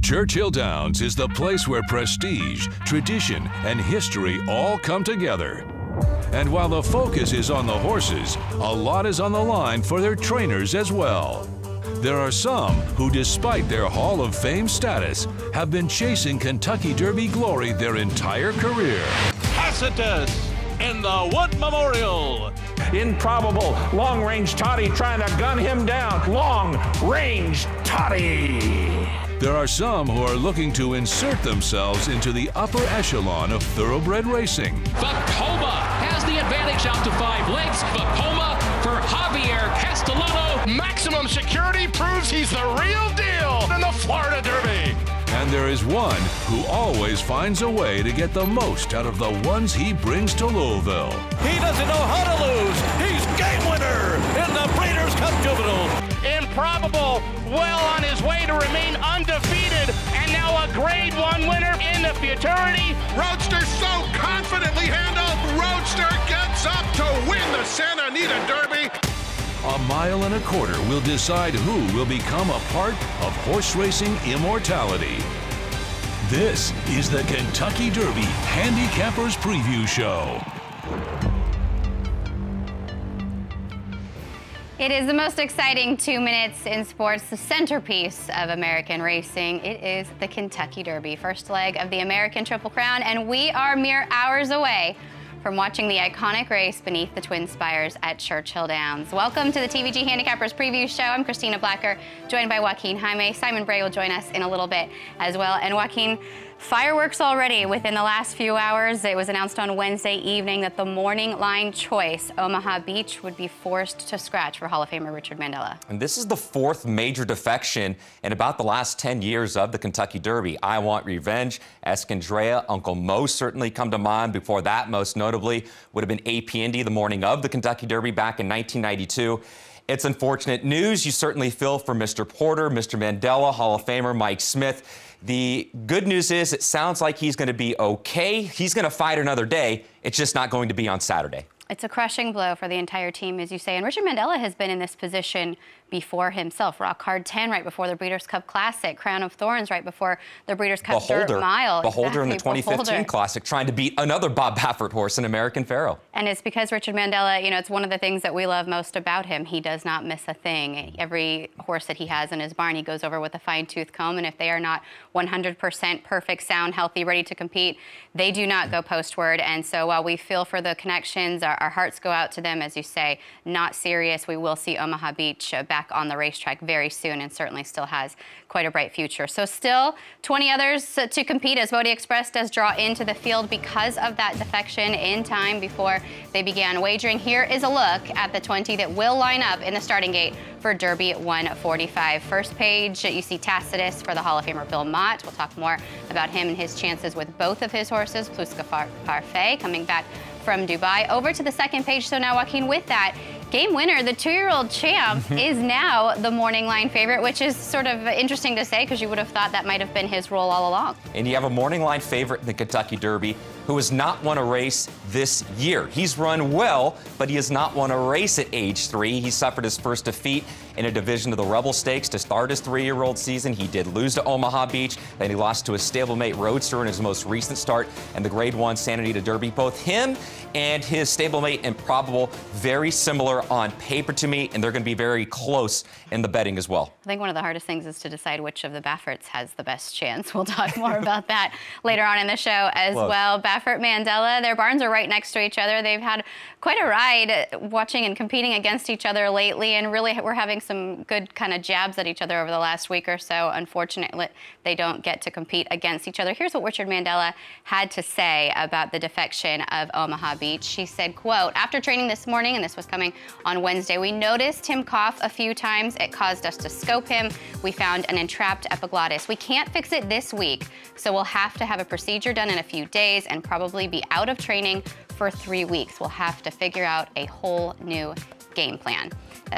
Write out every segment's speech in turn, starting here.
Churchill Downs is the place where prestige, tradition, and history all come together. And while the focus is on the horses, a lot is on the line for their trainers as well. There are some who, despite their Hall of Fame status, have been chasing Kentucky Derby glory their entire career. Tacitus in the Wood Memorial. Improbable, long-range Toddy trying to gun him down. Long-range Toddy. There are some who are looking to insert themselves into the upper echelon of thoroughbred racing. Vacoma has the advantage out to 5 lengths. Vacoma for Javier Castellano. Maximum security proves he's the real deal in the Florida Derby. And there is one who always finds a way to get the most out of the ones he brings to Louisville. He doesn't know how to lose. He's game winner in the Breeders' Cup Juvenile. Improbable, well on his way to remain undefeated, and now a Grade 1 winner in the Futurity. Roadster so confidently handled. Roadster gets up to win the Santa Anita Derby. A mile and a quarter will decide who will become a part of horse racing immortality. This is the Kentucky Derby Handicappers Preview Show. It is the most exciting 2 minutes in sports, the centerpiece of American racing. It is the Kentucky Derby, first leg of the American Triple Crown, and we are mere hours away from watching the iconic race beneath the Twin Spires at Churchill Downs. Welcome to the TVG Handicappers Preview Show. I'm Christina Blacker, joined by Joaquin Jaime. Simon Bray will join us in a little bit as well. And Joaquin, fireworks already within the last few hours. It was announced on Wednesday evening that the morning line choice, Omaha Beach, would be forced to scratch for Hall of Famer Richard Mandella. And this is the 4th major defection in about the last 10 years of the Kentucky Derby. I Want Revenge, Escondrea, Uncle Mo certainly come to mind. Before that, most notably, would have been AP Indy the morning of the Kentucky Derby back in 1992. It's unfortunate news. You certainly feel for Mr. Porter, Mr. Mandella, Hall of Famer Mike Smith. The good news is it sounds like he's going to be okay. He's going to fight another day. It's just not going to be on Saturday. It's a crushing blow for the entire team, as you say. And Richard Mandella has been in this position before himself. Rock Hard 10 right before the Breeders' Cup Classic. Crown of Thorns right before the Breeders' Cup Dirt Mile. Beholder in the 2015 Classic, trying to beat another Bob Baffert horse, an American Pharoah. And it's because Richard Mandella, you know, it's one of the things that we love most about him. He does not miss a thing. Every horse that he has in his barn, he goes over with a fine-tooth comb, and if they are not 100% perfect, sound, healthy, ready to compete, they do not go postward. And so while we feel for the connections, our hearts go out to them, as you say, not serious. We will see Omaha Beach back on the racetrack very soon, and certainly still has quite a bright future. So still 20 others to compete, as Bodie Express does draw into the field because of that defection in time before they began wagering. Here is a look at the 20 that will line up in the starting gate for Derby 145. First page, you see Tacitus for the Hall of Famer Bill Mott. We'll talk more about him and his chances with both of his horses. Pluska Parfait coming back from Dubai. Over to the second page. So now, Joaquin, with that, game winner, the 2-year-old champ, is now the morning line favorite, which is sort of interesting to say because you would have thought that might have been his role all along. And you have a morning line favorite in the Kentucky Derby who has not won a race this year. He's run well, but he has not won a race at age 3. He suffered his first defeat in a division of the Rebel Stakes to start his 3-year-old season. He did lose to Omaha Beach, then he lost to his stablemate Roadster in his most recent start in the Grade 1 Santa Anita Derby. Both him and his stablemate Improbable, very similar on paper to me, and they're going to be very close in the betting as well. I think one of the hardest things is to decide which of the Bafferts has the best chance. We'll talk more about that later on in the show as well. Baffert, Mandella, their barns are right next to each other. They've had quite a ride watching and competing against each other lately, and really we're having some good kind of jabs at each other over the last week or so. Unfortunately, they don't get to compete against each other. Here's what Richard Mandella had to say about the defection of Omaha Beach. She said, quote, "After training this morning," and this was coming on Wednesday, "we noticed him cough a few times. It caused us to scope him. We found an entrapped epiglottis. We can't fix it this week, so we'll have to have a procedure done in a few days and probably be out of training for 3 weeks. We'll have to figure out a whole new game plan.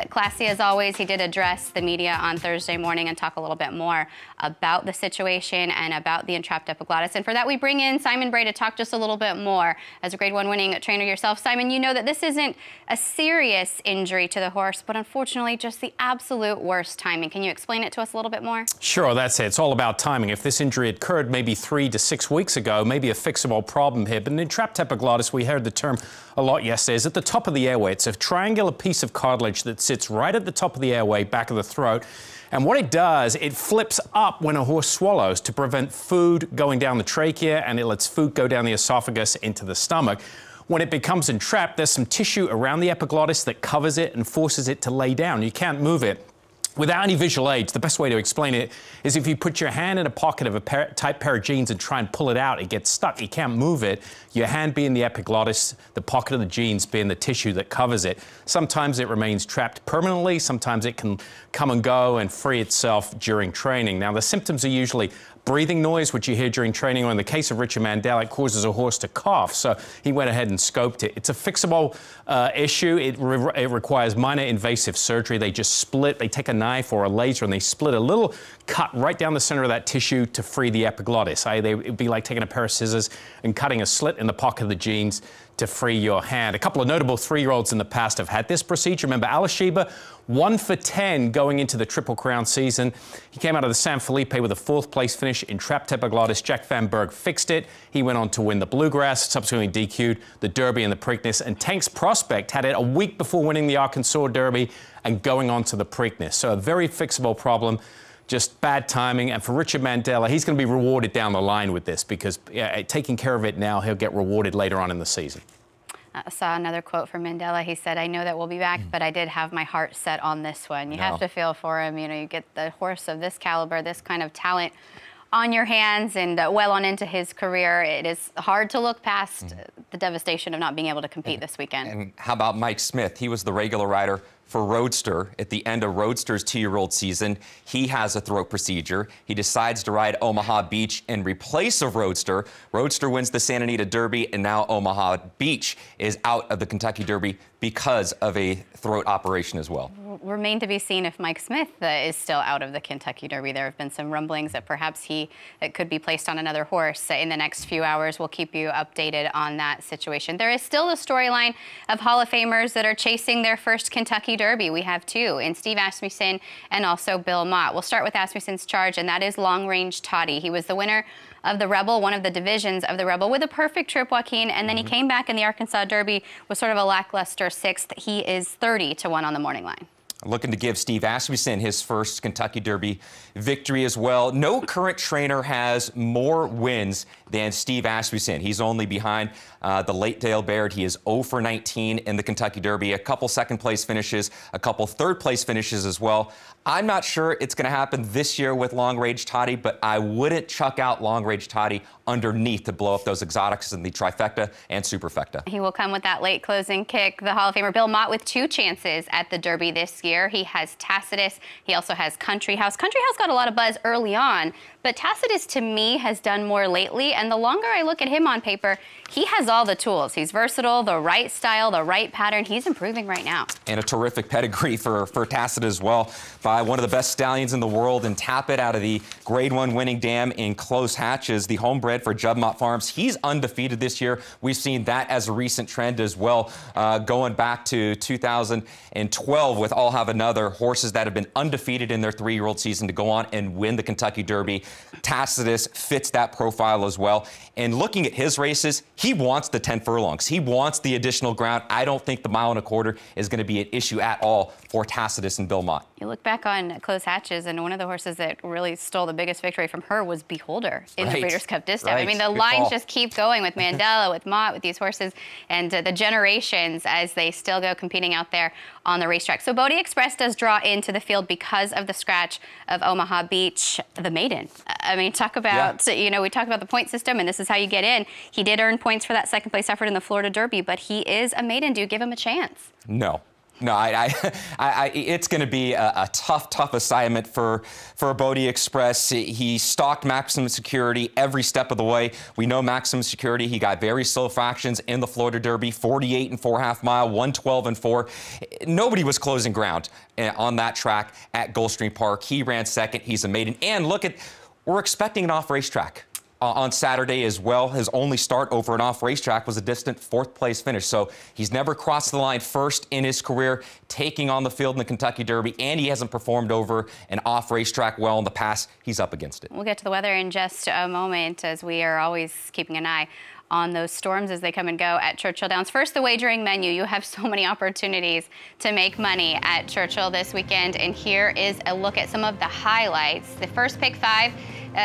Classy as always, he did address the media on Thursday morning and talk a little bit more about the situation and about the entrapped epiglottis. And for that, we bring in Simon Bray to talk just a little bit more. As a Grade 1 winning trainer yourself, Simon, you know that this isn't a serious injury to the horse, but unfortunately just the absolute worst timing. Can you explain it to us a little bit more? Sure, that's it. It's all about timing. If this injury occurred maybe 3 to 6 weeks ago, maybe a fixable problem here. But an entrapped epiglottis, we heard the term a lot yesterday, is at the top of the airway. It's a triangular piece of cartilage that sits right at the top of the airway, back of the throat. And what it does, it flips up when a horse swallows to prevent food going down the trachea, and it lets food go down the esophagus into the stomach. When it becomes entrapped, there's some tissue around the epiglottis that covers it and forces it to lay down. You can't move it. Without any visual aids, the best way to explain it is if you put your hand in a pocket of a tight pair of jeans and try and pull it out, it gets stuck. You can't move it. Your hand being the epiglottis, the pocket of the jeans being the tissue that covers it. Sometimes it remains trapped permanently. Sometimes it can come and go and free itself during training. Now, the symptoms are usually breathing noise, which you hear during training, or in the case of Richard Mandel, it causes a horse to cough. So he went ahead and scoped it. It's a fixable issue. It requires minor invasive surgery. They just split, they take a knife or a laser and they split a little cut right down the center of that tissue to free the epiglottis. It'd be like taking a pair of scissors and cutting a slit in the pocket of the jeans to free your hand. A couple of notable 3-year-olds in the past have had this procedure. Remember, Alashiba, 1 for 10 going into the Triple Crown season. He came out of the San Felipe with a 4th place finish in entrapped epiglottis. Jack Van Berg fixed it. He went on to win the Bluegrass, subsequently DQ'd the Derby and the Preakness. And Tank's Prospect had it a week before winning the Arkansas Derby and going on to the Preakness. So a very fixable problem. Just bad timing. And for Richard Mandela, he's going to be rewarded down the line with this because taking care of it now, he'll get rewarded later on in the season. I saw another quote from Mandela. He said, "I know that we'll be back, but I did have my heart set on this one." You have to feel for him. You know, you get the horse of this caliber, this kind of talent on your hands and well on into his career. It is hard to look past the devastation of not being able to compete this weekend. And how about Mike Smith? He was the regular rider for Roadster at the end of Roadster's 2-year-old season. He has a throat procedure. He decides to ride Omaha Beach in replace of Roadster. Roadster wins the Santa Anita Derby, and now Omaha Beach is out of the Kentucky Derby because of a throat operation as well. Remain to be seen if Mike Smith is still out of the Kentucky Derby. There have been some rumblings that perhaps he could be placed on another horse in the next few hours. We'll keep you updated on that situation. There is still a storyline of Hall of Famers that are chasing their first Kentucky Derby. We have 2 in Steve Asmussen and also Bill Mott. We'll start with Asmussen's charge, and that is Long Range Toddy. He was the winner of the Rebel, one of the divisions of the Rebel, with a perfect trip, Joaquin, and then he came back in the Arkansas Derby with sort of a lackluster 6th. He is 30-1 on the morning line. Looking to give Steve Asmussen his first Kentucky Derby victory as well. No current trainer has more wins than Steve Asmussen. He's only behind the late Dale Baird. He is 0 for 19 in the Kentucky Derby. A couple second-place finishes, a couple third-place finishes as well. I'm not sure it's going to happen this year with Long Range Toddy, but I wouldn't chuck out Long Range Toddy underneath to blow up those exotics in the trifecta and superfecta. He will come with that late closing kick. The Hall of Famer Bill Mott with 2 chances at the Derby this year. He has Tacitus. He also has Country House. Country House got a lot of buzz early on, but Tacitus, to me, has done more lately. And the longer I look at him on paper, he has all the tools. He's versatile, the right style, the right pattern. He's improving right now. And a terrific pedigree for Tacitus as well by one of the best stallions in the world, and Tappet out of the Grade 1 winning dam in Close Hatches, the homebred for Judd Mott Farms. He's undefeated this year. We've seen that as a recent trend as well, going back to 2012 with All Have Another, horses that have been undefeated in their 3-year-old season to go on and win the Kentucky Derby. Tacitus fits that profile as well. And looking at his races, he wants the 10 furlongs. He wants the additional ground. I don't think the 1.25 miles is going to be an issue at all for Tacitus and Bill Mott. You look back on Close Hatches, and one of the horses that really stole the biggest victory from her was Beholder in the Breeders' Cup Distaff. I mean, the lines just keep going with Mandela, with Mott, with these horses, and the generations as they still go competing out there on the racetrack. So Bodie Express does draw into the field because of the scratch of Omaha Beach, the maiden. I mean, talk about, you know, we talk about the point system, and this is how you get in. He did earn points for that second place effort in the Florida Derby, but he is a maiden. Do you give him a chance? No. No, it's going to be a tough assignment for Bodie Express. He stalked Maximum Security every step of the way. We know Maximum Security. He got very slow fractions in the Florida Derby, 48 and 4.5 mile, 112 and 4. Nobody was closing ground on that track at Gulfstream Park. He ran second. He's a maiden. And look at, we're expecting an off racetrack on Saturday as well. His only start over an off racetrack was a distant 4th place finish. So he's never crossed the line first in his career, taking on the field in the Kentucky Derby, and he hasn't performed over an off racetrack well in the past. He's up against it. We'll get to the weather in just a moment, as we are always keeping an eye on those storms as they come and go at Churchill Downs. First, the wagering menu. You have so many opportunities to make money at Churchill this weekend, and here is a look at some of the highlights. The first pick 5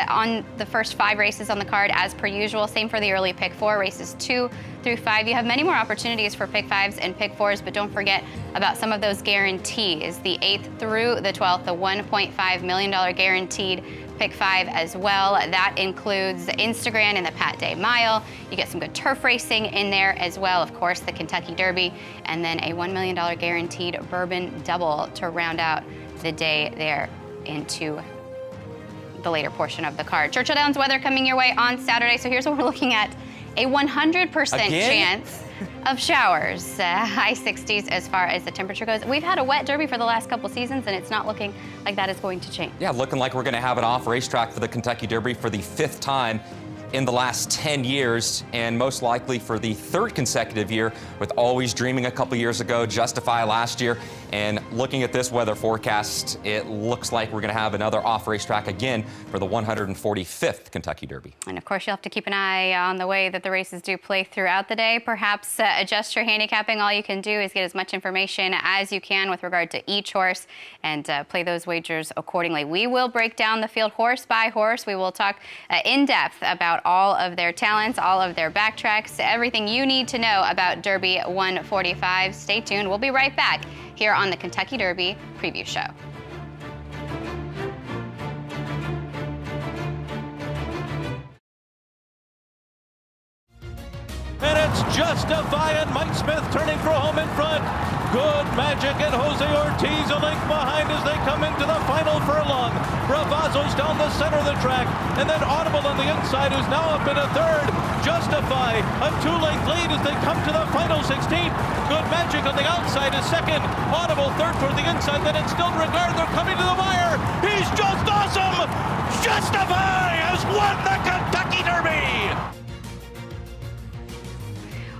on the first 5 races on the card as per usual. Same for the early pick 4, races 2 through 5. You have many more opportunities for pick 5s and pick 4s, but don't forget about some of those guarantees. The 8th through the 12th, the $1.5 million guaranteed pick 5 as well. That includes the Instagram and the Pat Day Mile. You get some good turf racing in there as well. Of course, the Kentucky Derby, and then a $1 million guaranteed Bourbon Double to round out the day there into the later portion of the card. Churchill Downs weather coming your way on Saturday. So here's what we're looking at. A 100% chance of showers. High 60s as far as the temperature goes. We've had a wet Derby for the last couple seasons, and it's not looking like that is going to change. Yeah, looking like we're going to have an off racetrack for the Kentucky Derby for the 5th time in the last 10 years, and most likely for the 3rd consecutive year, with Always Dreaming a couple years ago, Justify last year. And looking at this weather forecast, it looks like we're going to have another off racetrack again for the 145th Kentucky Derby. And of course, you'll have to keep an eye on the way that the races do play throughout the day. Perhaps adjust your handicapping. All you can do is get as much information as you can with regard to each horse and play those wagers accordingly. We will break down the field horse by horse. We will talk in depth about all of their talents, all of their backtracks, everything you need to know about Derby 145. Stay tuned. We'll be right back here on the Kentucky Derby Preview Show. And it's Justify and Mike Smith turning for home in front. Good Magic and Jose Ortiz a length behind as they come into the final furlong. Bravazzo's down the center of the track, and then Audible on the inside, who's now up in a 3rd. Justify a 2-length lead as they come to the final 16th. Good Magic on the outside is 2nd. Audible 3rd toward the inside. Then in Still Regard, they're coming to the wire. He's just awesome. Justify has won the Kentucky Derby.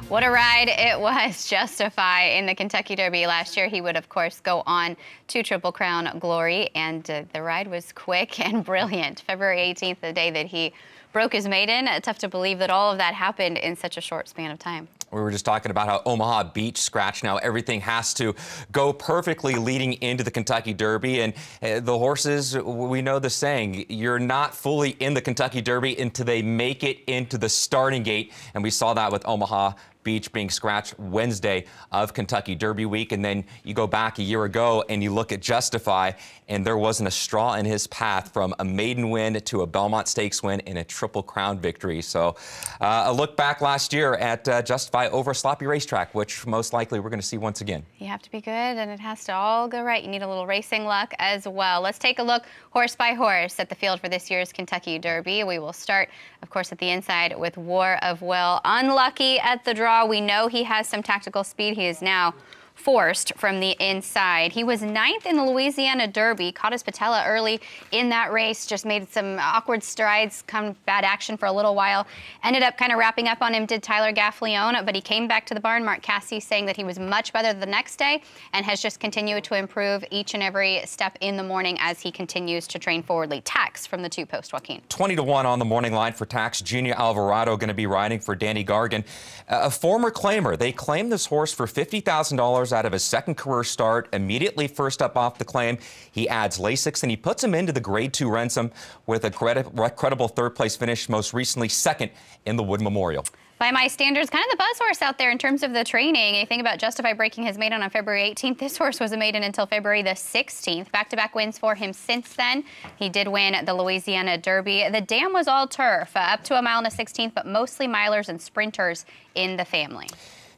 What a ride it was. Justify in the Kentucky Derby last year. He would, of course, go on to Triple Crown glory, and the ride was quick and brilliant. February 18th, the day that he broke his maiden. Tough to believe that all of that happened in such a short span of time. We were just talking about how Omaha Beach scratch. Now everything has to go perfectly leading into the Kentucky Derby. And the horses, we know the saying, you're not fully in the Kentucky Derby until they make it into the starting gate. And we saw that with Omaha Beach being scratched Wednesday of Kentucky Derby week. And then you go back a year ago and you look at Justify, and there wasn't a straw in his path from a maiden win to a Belmont Stakes win and a Triple Crown victory. So a look back last year at Justify over a sloppy racetrack, which most likely we're going to see once again. You have to be good, and it has to all go right. You need a little racing luck as well. Let's take a look horse by horse at the field for this year's Kentucky Derby. We will start, of course, at the inside with War of Will. Unlucky at the draw. We know he has some tactical speed. He is now forced from the inside. He was 9th in the Louisiana Derby, caught his patella early in that race, just made some awkward strides, kind of bad action for a little while. Ended up kind of wrapping up on him, did Tyler Gaffleone, but he came back to the barn. Mark Cassey saying that he was much better the next day and has just continued to improve each and every step in the morning as he continues to train forwardly. Tax from the 2-post, Joaquin. 20-1 on the morning line for Tax. Junior Alvarado going to be riding for Danny Gargan. A former claimer. They claimed this horse for $50,000 out of his 2nd career start, immediately first up off the claim. He adds Lasix and he puts him into the Grade 2 Ransom with a credible 3rd place finish, most recently 2nd in the Wood Memorial. By my standards, kind of the buzz horse out there in terms of the training. You think about Justify breaking his maiden on February 18th. This horse was a maiden until February the 16th. Back-to-back wins for him since then. He did win the Louisiana Derby. The dam was all turf, up to a mile and a 16th, but mostly milers and sprinters in the family.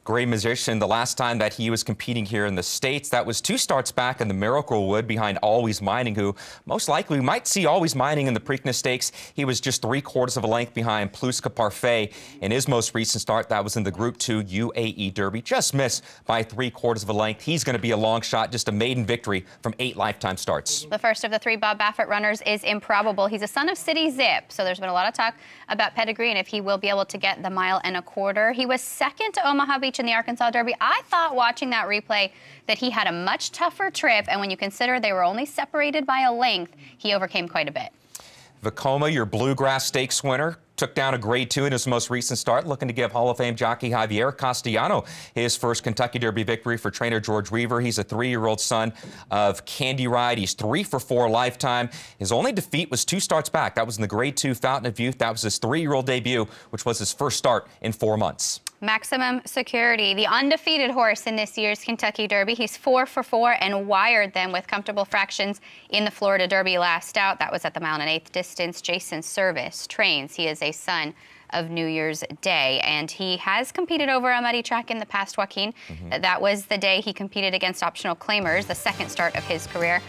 Great magician. The last time that he was competing here in the States, that was 2 starts back in the Miracle Wood behind Always Mining, who most likely we might see Always Mining in the Preakness Stakes. He was just 3/4 of a length behind Pluska Parfait in his most recent start. That was in the Group 2 UAE Derby. Just missed by 3/4 of a length. He's going to be a long shot, just a maiden victory from 8 lifetime starts. The first of the 3 Bob Baffert runners is Improbable. He's a son of City Zip, so there's been a lot of talk about pedigree and if he will be able to get the 1.25 miles. He was second to Omaha Beach in the Arkansas Derby. I thought watching that replay that he had a much tougher trip, and when you consider they were only separated by a length, he overcame quite a bit. Vekoma, your Bluegrass Stakes winner, took down a Grade 2 in his most recent start, looking to give Hall of Fame jockey Javier Castellano his first Kentucky Derby victory for trainer George Weaver. He's a 3-year-old son of Candy Ride. He's 3 for 4 lifetime. His only defeat was 2 starts back. That was in the Grade 2 Fountain of Youth. That was his 3-year-old debut, which was his first start in 4 months. Maximum Security, the undefeated horse in this year's Kentucky Derby. He's 4 for 4 and wired them with comfortable fractions in the Florida Derby last out. That was at the 1 1/8 distance. Jason Service trains. He is a son of New Year's Day, and he has competed over a muddy track in the past, Joaquin. That was the day he competed against Optional Claimers, the second start of his career.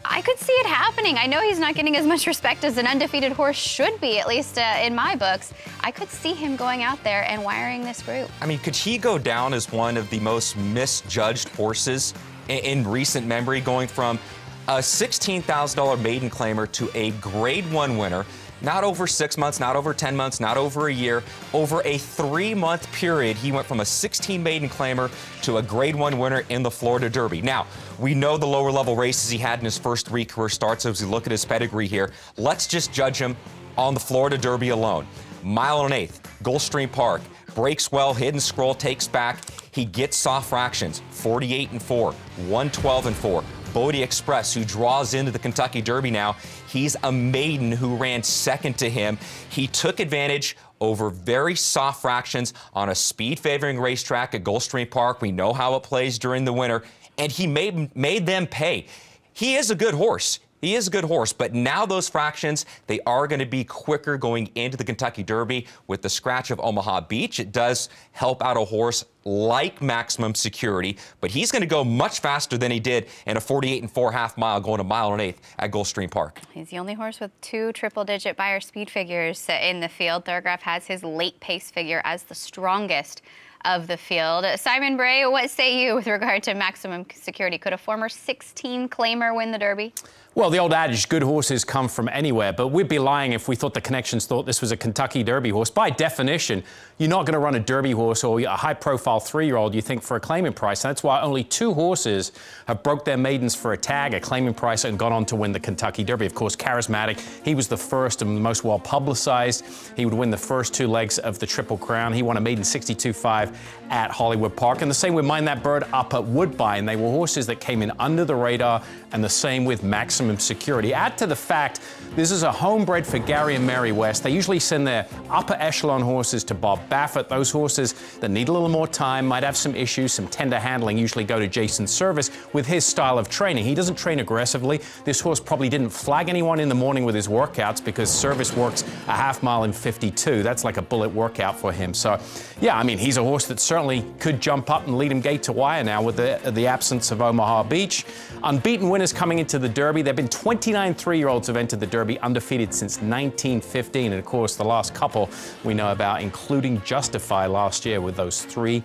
I could see it happening. I know he's not getting as much respect as an undefeated horse should be, at least in my books. I could see him going out there and wiring this group. I mean, could he go down as one of the most misjudged horses in recent memory, going from a $16,000 maiden claimer to a Grade 1 winner? Not over 6 months, not over 10 months, not over a year. Over a 3-month period, he went from a 16 maiden claimer to a Grade 1 winner in the Florida Derby. Now, we know the lower level races he had in his first 3 career starts as we look at his pedigree here. Let's just judge him on the Florida Derby alone. 1 1/8, Gulfstream Park, breaks well, Hidden Scroll takes back. He gets soft fractions, 48-4, 112-4. Bodie Express, who draws into the Kentucky Derby now, he's a maiden who ran second to him. He took advantage over very soft fractions on a speed-favoring racetrack at Gulfstream Park. We know how it plays during the winter, and he made them pay. He is a good horse. He is a good horse, but now those fractions, they are going to be quicker going into the Kentucky Derby. With the scratch of Omaha Beach, it does help out a horse like Maximum Security, but he's going to go much faster than he did in a 48-4 half mile going 1 1/8 at Gulfstream Park. He's the only horse with 2 triple-digit Beyer speed figures in the field. Thorograph has his late pace figure as the strongest of the field. Simon Bray, what say you with regard to Maximum Security? Could a former 16 claimer win the Derby? Well, the old adage, good horses come from anywhere, but we'd be lying if we thought the connections thought this was a Kentucky Derby horse. By definition, you're not going to run a Derby horse or a high-profile 3-year-old, you think, for a claiming price. And that's why only 2 horses have broke their maidens for a tag, a claiming price, and gone on to win the Kentucky Derby. Of course, Charismatic, he was the first and the most well-publicized. He would win the first 2 legs of the Triple Crown. He won a maiden 62.5 at Hollywood Park. And the same with Mind That Bird up at Woodbine. They were horses that came in under the radar, and the same with Maximum Security. Add to the fact this is a homebred for Gary and Mary West. They usually send their upper echelon horses to Bob Baffert. Those horses that need a little more time, might have some issues, some tender handling, usually go to Jason Service with his style of training. He doesn't train aggressively. This horse probably didn't flag anyone in the morning with his workouts because Service works a half mile in 52. That's like a bullet workout for him. So, yeah, I mean, he's a horse that certainly could jump up and lead him gate to wire now with the absence of Omaha Beach. Unbeaten winners coming into the Derby. There have been 29 3-year-olds have entered the Derby undefeated since 1915. And, of course, the last couple we know about, including Justify last year with those 3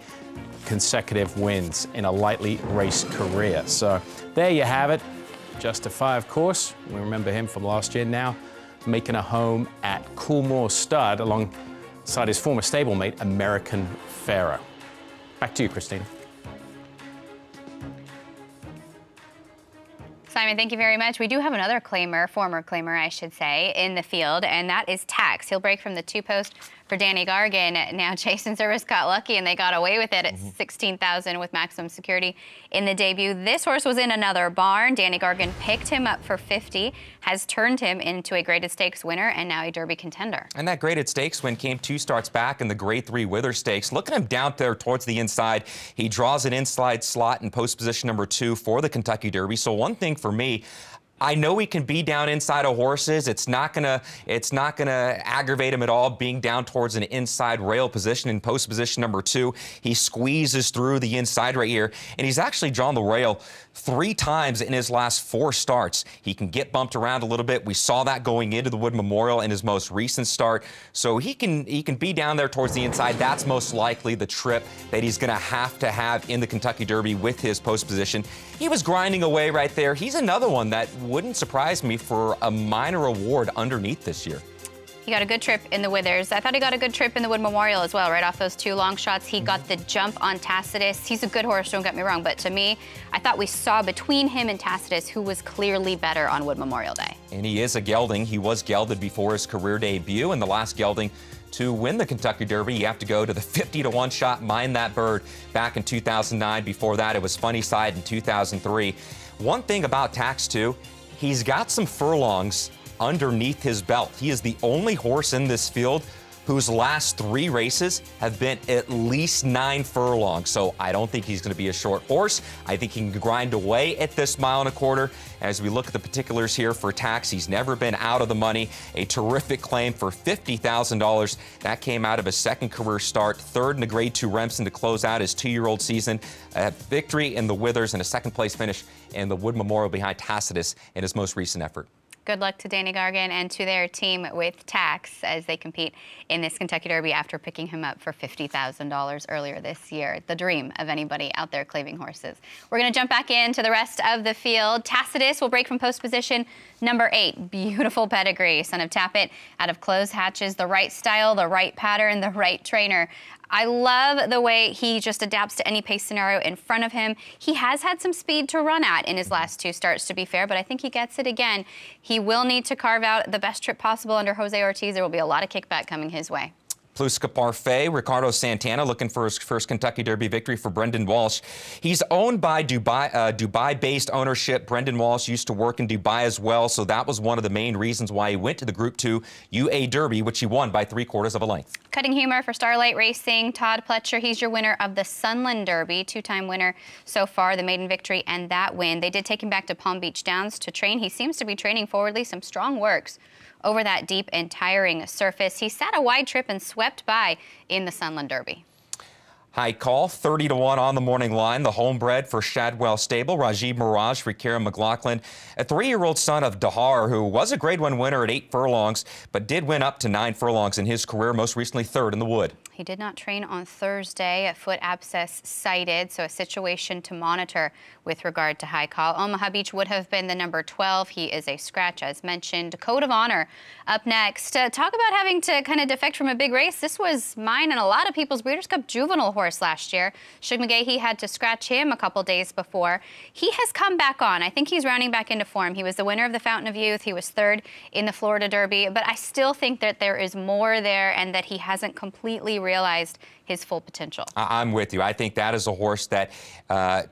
consecutive wins in a lightly raced career. So there you have it. Justify, of course. We remember him from last year, now making a home at Coolmore Stud alongside his former stablemate, American Pharaoh. Back to you, Christina. Simon, thank you very much. We do have another claimer, former claimer, I should say, in the field, and that is Tax. He'll break from the 2-post for Danny Gargan. Now, Jason Service got lucky, and they got away with it at 16,000 with Maximum Security in the debut. This horse was in another barn. Danny Gargan picked him up for 50, has turned him into a graded stakes winner, and now a Derby contender. And that graded stakes win came 2 starts back in the Grade 3 Wither Stakes. Look at him down there towards the inside. He draws an inside slot in post position number 2 for the Kentucky Derby. So one thing for me, I know he can be down inside of horses. It's not gonna aggravate him at all being down towards an inside rail position in post position number 2. He squeezes through the inside right here, and he's actually drawn the rail 3 times in his last 4 starts. He can get bumped around a little bit. We saw that going into the Wood Memorial in his most recent start. So he can be down there towards the inside. That's most likely the trip that he's going to have in the Kentucky Derby with his post position. He was grinding away right there. He's another one that wouldn't surprise me for a minor award underneath this year. He got a good trip in the Withers. I thought he got a good trip in the Wood Memorial as well, right off those 2 long shots. He got the jump on Tacitus. He's a good horse, don't get me wrong, but to me, I thought we saw between him and Tacitus who was clearly better on Wood Memorial Day. And he is a gelding. He was gelded before his career debut, and the last gelding to win the Kentucky Derby, you have to go to the 50-1 shot, Mind That Bird, back in 2009. Before that, it was Funny Side in 2003. One thing about Tax, too, he's got some furlongs underneath his belt. He is the only horse in this field whose last 3 races have been at least 9 furlongs. So I don't think he's going to be a short horse. I think he can grind away at this 1.25 miles. As we look at the particulars here for Tax, he's never been out of the money. A terrific claim for $50,000. That came out of his 2nd career start, 3rd in the Grade 2 Remsen to close out his 2-year-old season. A victory in the Withers and a 2nd place finish in the Wood Memorial behind Tacitus in his most recent effort. Good luck to Danny Gargan and to their team with Tax as they compete in this Kentucky Derby after picking him up for $50,000 earlier this year. The dream of anybody out there claiming horses. We're going to jump back into the rest of the field. Tacitus will break from post position number 8. Beautiful pedigree. Son of Tappet out of close hatches. The right style, the right pattern, the right trainer. I love the way he just adapts to any pace scenario in front of him. He has had some speed to run at in his last 2 starts, to be fair, but I think he gets it again. He will need to carve out the best trip possible under Jose Ortiz. There will be a lot of kickback coming his way. Plusca Parfait, Ricardo Santana looking for his first Kentucky Derby victory for Brendan Walsh. He's owned by Dubai-based ownership. Brendan Walsh used to work in Dubai as well, so that was one of the main reasons why he went to the Group 2 UA Derby, which he won by 3/4 of a length. Cutting humor for Starlight Racing. Todd Pletcher, he's your winner of the Sunland Derby, 2-time winner so far, the maiden victory and that win. They did take him back to Palm Beach Downs to train. He seems to be training forwardly, some strong works over that deep and tiring surface. He sat a wide trip and swept by in the Sunland Derby. High call, 30-1 on the morning line. The homebred for Shadwell Stable, Rajiv Mirage for Kieran McLaughlin, a 3-year-old son of Dahar, who was a Grade 1 winner at 8 furlongs, but did win up to 9 furlongs in his career, most recently 3rd in the Wood. He did not train on Thursday, a foot abscess cited, so a situation to monitor with regard to high call. Omaha Beach would have been the number 12. He is a scratch, as mentioned. Code of Honor up next. Talk about having to kind of defect from a big race. This was mine and a lot of people's Breeders' Cup juvenile horse last year. Shug McGahee had to scratch him a couple days before. He has come back on. I think he's rounding back into form. He was the winner of the Fountain of Youth. He was 3rd in the Florida Derby, but I still think that there is more there and that he hasn't completely realized his full potential. I'm with you. I think that is a horse that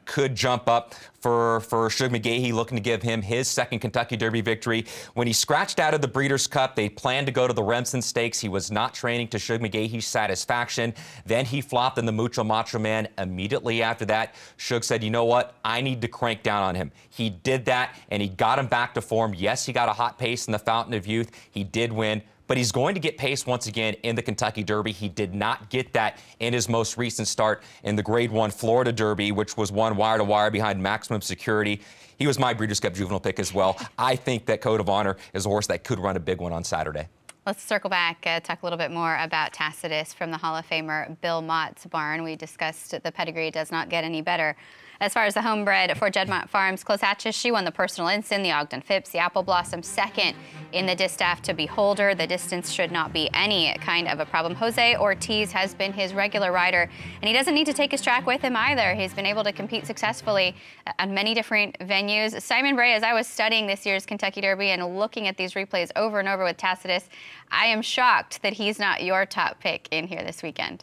could jump up for Shug McGahee, looking to give him his 2nd Kentucky Derby victory. When he scratched out of the Breeders' Cup, they planned to go to the Remsen Stakes. He was not training to Shug McGahee's satisfaction. Then he flopped in the Mucho Macho Man. Immediately after that, Shug said, you know what? I need to crank down on him. He did that, and he got him back to form. Yes, he got a hot pace in the Fountain of Youth. He did win. But he's going to get pace once again in the Kentucky Derby. He did not get that in his most recent start in the Grade 1 Florida Derby, which was won wire to wire behind maximum security. He was my Breeders' Cup juvenile pick as well. I think that Code of Honor is a horse that could run a big one on Saturday. Let's circle back, talk a little bit more about Tacitus from the Hall of Famer Bill Mott's barn. We discussed the pedigree does not get any better. As far as the homebred for Jedmont Farms, Close Hatches, she won the Personal Ensign, the Ogden Phipps, the Apple Blossom 2nd in the Distaff to Beholder. The distance should not be any kind of a problem. Jose Ortiz has been his regular rider, and he doesn't need to take his track with him either. He's been able to compete successfully on many different venues. Simon Bray, as I was studying this year's Kentucky Derby and looking at these replays over and over with Tacitus, I am shocked that he's not your top pick in here this weekend.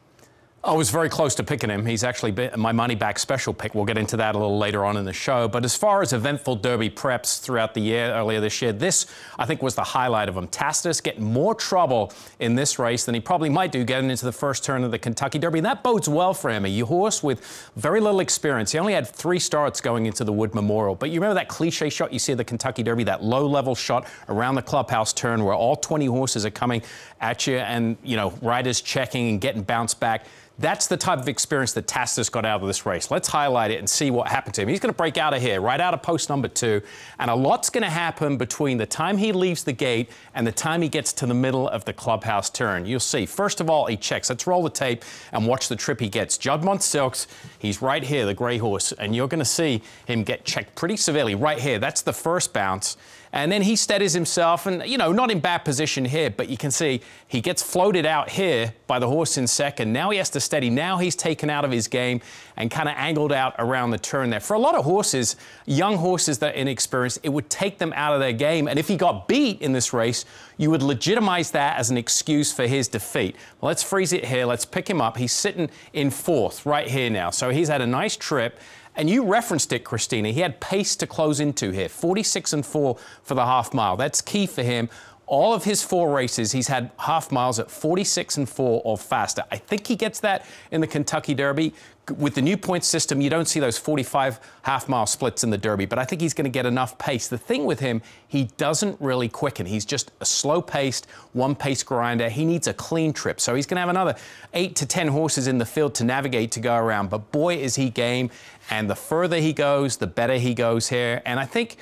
I was very close to picking him. He's actually been my money-back special pick. We'll get into that a little later on in the show. But as far as eventful Derby preps throughout the year, earlier this year, this, I think, was the highlight of him. Tacitus getting more trouble in this race than he probably might do getting into the first turn of the Kentucky Derby. And that bodes well for him. A horse with very little experience. He only had 3 starts going into the Wood Memorial. But you remember that cliche shot you see at the Kentucky Derby, that low-level shot around the clubhouse turn where all 20 horses are coming at you and, you know, riders checking and getting bounced back. That's the type of experience that Tacitus got out of this race. Let's highlight it and see what happened to him. He's going to break out of here, right out of post number 2, and a lot's going to happen between the time he leaves the gate and the time he gets to the middle of the clubhouse turn. You'll see. First of all, he checks. Let's roll the tape and watch the trip he gets. Juddmonte Silks, he's right here, the gray horse, and you're going to see him get checked pretty severely right here. That's the first bounce. And then he steadies himself, and, you know, not in bad position here, but you can see he gets floated out here by the horse in second. Now he has to steady. Now he's taken out of his game and kind of angled out around the turn there. For a lot of horses, young horses that are inexperienced, it would take them out of their game. And if he got beat in this race, you would legitimize that as an excuse for his defeat. Well, let's freeze it here. Let's pick him up. He's sitting in 4th right here now. So he's had a nice trip. And you referenced it, Christina. He had pace to close into here, 46-4 for the half mile. That's key for him. All of his 4 races, he's had half miles at 46-4 or faster. I think he gets that in the Kentucky Derby. With the new point system, you don't see those 45 half-mile splits in the Derby, but I think he's going to get enough pace. The thing with him, he doesn't really quicken. He's just a slow-paced, one-pace grinder. He needs a clean trip, so he's going to have another 8 to 10 horses in the field to navigate to go around. But boy, is he game, and the further he goes, the better he goes here. And I think,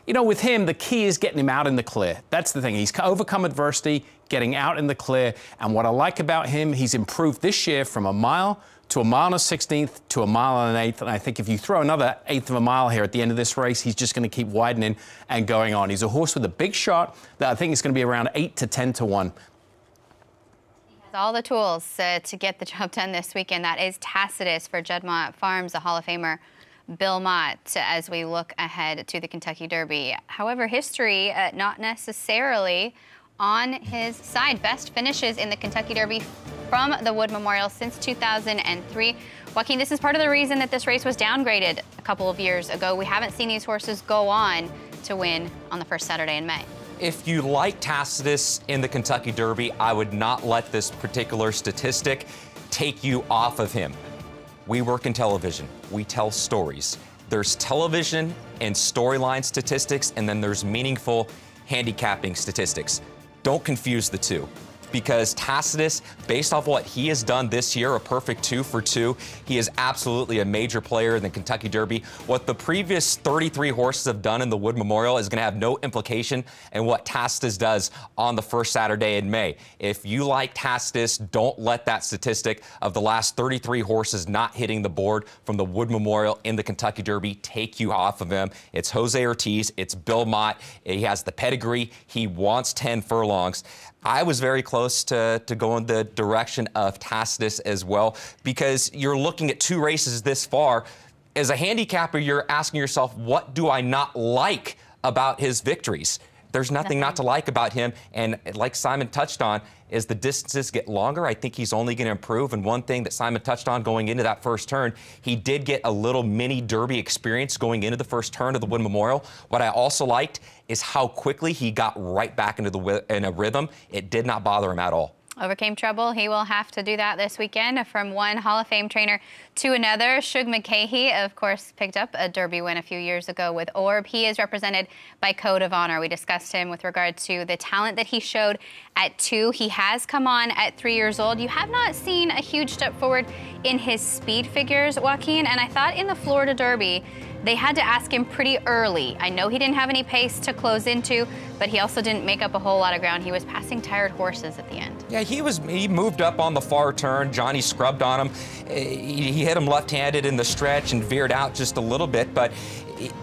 you know, with him, the key is getting him out in the clear. That's the thing. He's overcome adversity, getting out in the clear. And what I like about him, he's improved this year from a mile to a mile and a 16th to a mile and an 1/8. And I think if you throw another 1/8 of a mile here at the end of this race, he's just going to keep widening and going on. He's a horse with a big shot that I think is going to be around 8 to 10 to 1. He has all the tools to get the job done this weekend. That is Tacitus for Juddmonte Farms, the Hall of Famer Bill Mott, as we look ahead to the Kentucky Derby. However, history not necessarily on his side. Best finishes in the Kentucky Derby from the Wood Memorial since 2003. Joaquin, this is part of the reason that this race was downgraded a couple of years ago. We haven't seen these horses go on to win on the first Saturday in May. If you like Tacitus in the Kentucky Derby, I would not let this particular statistic take you off of him. We work in television. We tell stories. There's television and storyline statistics, and then there's meaningful handicapping statistics. Don't confuse the two, because Tacitus, based off what he has done this year, a perfect 2 for 2, he is absolutely a major player in the Kentucky Derby. What the previous 33 horses have done in the Wood Memorial is going to have no implication in what Tacitus does on the first Saturday in May. If you like Tacitus, don't let that statistic of the last 33 horses not hitting the board from the Wood Memorial in the Kentucky Derby take you off of him. It's Jose Ortiz, it's Bill Mott, he has the pedigree, he wants 10 furlongs. I was very close to go in the direction of Tacitus as well, because you're looking at 2 races this far. As a handicapper, you're asking yourself, what do I not like about his victories? There's nothing not to like about him. And like Simon touched on, as the distances get longer, I think he's only going to improve. And one thing that Simon touched on going into that first turn, he did get a little mini Derby experience going into the first turn of the Wood Memorial. What I also liked is how quickly he got right back into in a rhythm. It did not bother him at all. Overcame trouble. He will have to do that this weekend. From one Hall of Fame trainer to another, Shug McCahey, of course, picked up a Derby win a few years ago with Orb. He is represented by Code of Honor. We discussed him with regard to the talent that he showed at 2. He has come on at 3 years old. You have not seen a huge step forward in his speed figures, Joaquin, and I thought in the Florida Derby, they had to ask him pretty early. I know he didn't have any pace to close into, but he also didn't make up a whole lot of ground. He was passing tired horses at the end. Yeah, he moved up on the far turn. Johnny scrubbed on him. He hit him left-handed in the stretch and veered out just a little bit, but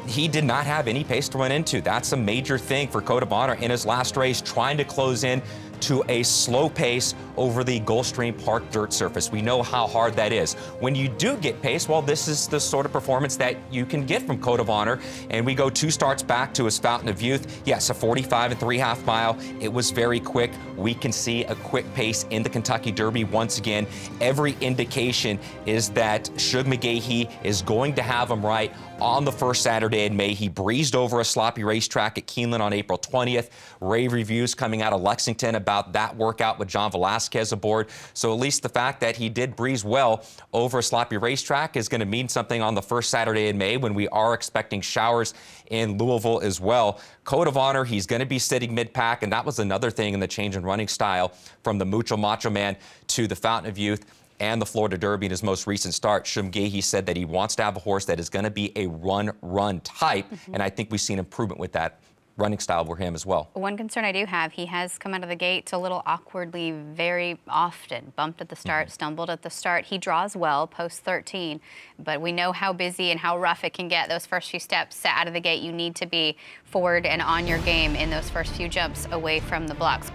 he did not have any pace to run into. That's a major thing for Code of Honor in his last race, trying to close in to a slow pace over the Gulfstream Park dirt surface. We know how hard that is. When you do get pace, well, this is the sort of performance that you can get from Code of Honor. And we go 2 starts back to his Fountain of Youth. Yes, a 45 3/2 mile. It was very quick. We can see a quick pace in the Kentucky Derby once again. Every indication is that Shug McGahee is going to have him right on the first Saturday in May. He breezed over a sloppy racetrack at Keeneland on April 20th. Rave reviews coming out of Lexington about that workout with John Velasquez aboard. So at least the fact that he did breeze well over a sloppy racetrack is going to mean something on the first Saturday in May, when we are expecting showers in Louisville as well. Code of Honor, he's going to be sitting mid-pack, and that was another thing in the change in running style from the Mucho Macho Man to the Fountain of Youth and the Florida Derby in his most recent start. Shug McGahee said that he wants to have a horse that is going to be a run type, and I think we've seen improvement with that running style for him as well. One concern I do have, he has come out of the gates a little awkwardly very often. Bumped at the start, stumbled at the start. He draws well post 13, but we know how busy and how rough it can get. Those first few steps out of the gate, you need to be forward and on your game in those first few jumps away from the blocks.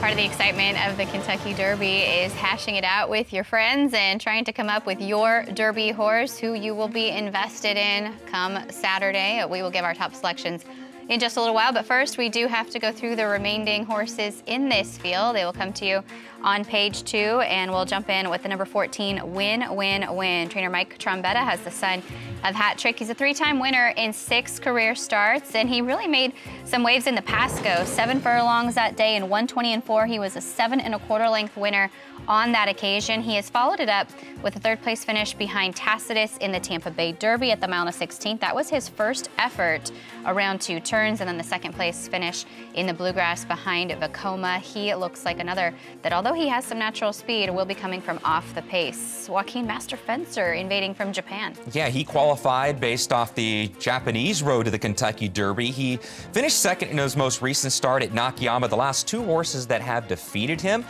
Part of the excitement of the Kentucky Derby is hashing it out with your friends and trying to come up with your Derby horse who you will be invested in come Saturday. We will give our top selections in just a little while, but first we do have to go through the remaining horses in this field. They will come to you on page 2, and we'll jump in with the number 14, Win, Win, Win. Trainer Mike Trombetta has the son of Hat Trick. He's a 3-time winner in 6 career starts, and he really made some waves in the Pasco. 7 furlongs that day in 1:20 4. He was a 7 1/4 length winner on that occasion. He has followed it up with a 3rd place finish behind Tacitus in the Tampa Bay Derby at the mile and a 16th. That was his first effort around 2 turns, and then the 2nd place finish in the Bluegrass behind Vekoma. He looks like another that, although he has some natural speed, will be coming from off the pace. Joaquin Master Fencer invading from Japan. Yeah, he qualified based off the Japanese road to the Kentucky Derby. He finished 2nd in his most recent start at Nakayama. The last 2 horses that have defeated him,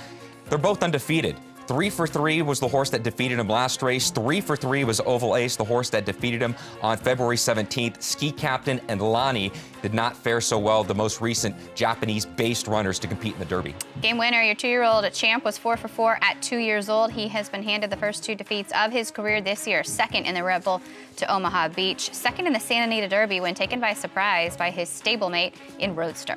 they're both undefeated. 3 for 3 was the horse that defeated him last race. 3 for 3 was Oval Ace, the horse that defeated him on February 17th. Ski Captain and Lani did not fare so well, the most recent Japanese-based runners to compete in the Derby. Game winner, your 2-year-old Champ, was 4 for 4 at 2 years old. He has been handed the first 2 defeats of his career this year. 2nd in the Red Bull to Omaha Beach. 2nd in the Santa Anita Derby when taken by surprise by his stablemate in Roadster.